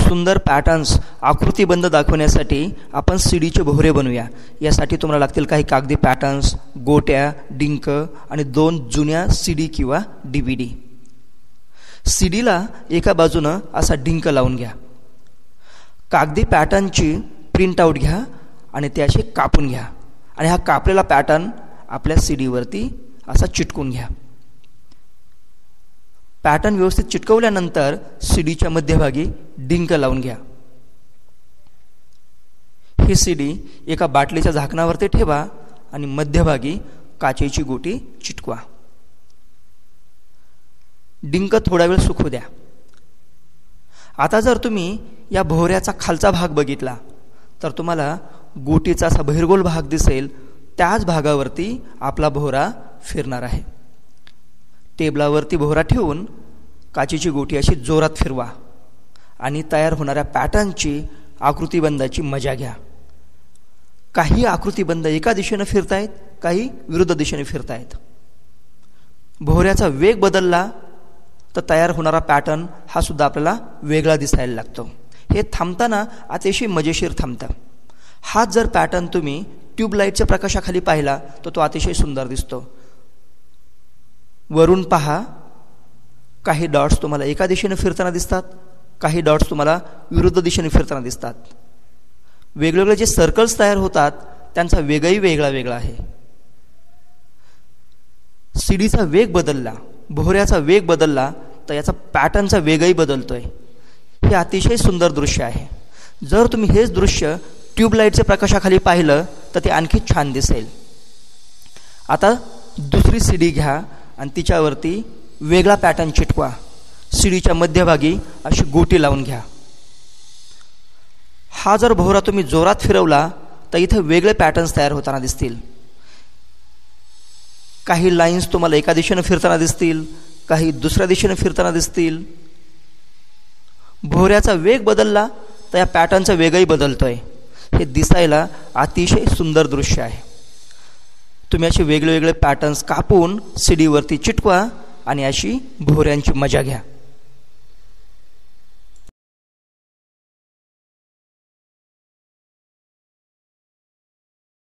सुंदर पॅटर्न्स आकृतीबंध दाखवण्यासाठी आपण सीडीचे भोवरे बनवूया. यासाठी तुम्हाला लागतील काही कागदी पॅटर्न्स, गोट्या, डिंक आणि 2 जुन्या सीडी किंवा DVD. सीडीला एका बाजूनं असा डिंक लावून घ्या. कागदी पॅटर्नची प्रिंट आऊट घ्या आणि ते असे कापून घ्या आणि हा कापलेला पॅटर्न आपल्या सीडीवरती असा चिटकून घ्या. पॅटर्न व्यवस्थित चिटकवल्यानंतर सीडीच्या मध्यभागी डिंक लावून घ्या. ही सीडी एका बाटलीच्या झाकणावरती ठेवा आणि मध्यभागी काचेची गोटी चिटकवा. डिंक थोडा वेळ सुकू द्या. आता जर तुम्ही या भोवऱ्याचा खालचा भाग बघितला तर तुम्हाला गोटीचा असा बहिर्गोल भाग दिसेल. त्याच भागावरती आपला भोवरा फिरणार आहे. टेबलावरती भोवरा ठेवून काचेची गोटी अशी जोरात फिरवा आणि तयार होणाऱ्या पॅटर्नची आकृतीबंधाची मजा घ्या. काही आकृतीबंध एका दिशेनं फिरतायत, काही विरुद्ध दिशेने फिरतायत. भोवऱ्याचा वेग बदलला तर तयार होणारा पॅटर्न हा सुद्धा आपल्याला वेगळा दिसायला लागतो. हे थांबताना अतिशय मजेशीर थांबतं. हाच जर पॅटर्न तुम्ही ट्यूबलाईटच्या प्रकाशाखाली पाहिला तर तो अतिशय सुंदर दिसतो. वरून पहा, काही डॉट्स तुम्हाला एका दिशेने फिरताना दिसतात, काही डॉट्स तुम्हाला विरुद्ध दिशेने फिरताना दिसतात. वेगवेगळे जे सर्कल्स तयार होतात त्यांचा वेगही वेगळा आहे. सीडीचा वेग बदलला, भोवऱ्याचा वेग बदलला तर याचा पॅटर्नचा वेगही बदलतोय. हे अतिशय सुंदर दृश्य आहे. जर तुम्ही हेच दृश्य ट्यूबलाईटच्या प्रकाशाखाली पाहिलं तर ते आणखी छान दिसेल. आता दुसरी सीडी घ्या आणि तिच्यावरती वेगळा पॅटर्न चिटकवा. सीडीच्या मध्यभागी अशी गोटी लावून घ्या. हा जर भोवरा तुम्ही जोरात फिरवला तर इथे वेगळे पॅटर्न्स तयार होताना दिसतील. काही लाईन्स तुम्हाला एका दिशेने फिरताना दिसतील, काही दुसऱ्या दिशेने फिरताना दिसतील. भोवऱ्याचा वेग बदलला तर या पॅटर्नचा वेगही बदलतोय. हे दिसायला अतिशय सुंदर दृश्य आहे. तुम्ही असे वेगळे पॅटर्न्स कापून सीडीवरती चिटकवा आणि अशी भोवऱ्यांची मजा घ्या.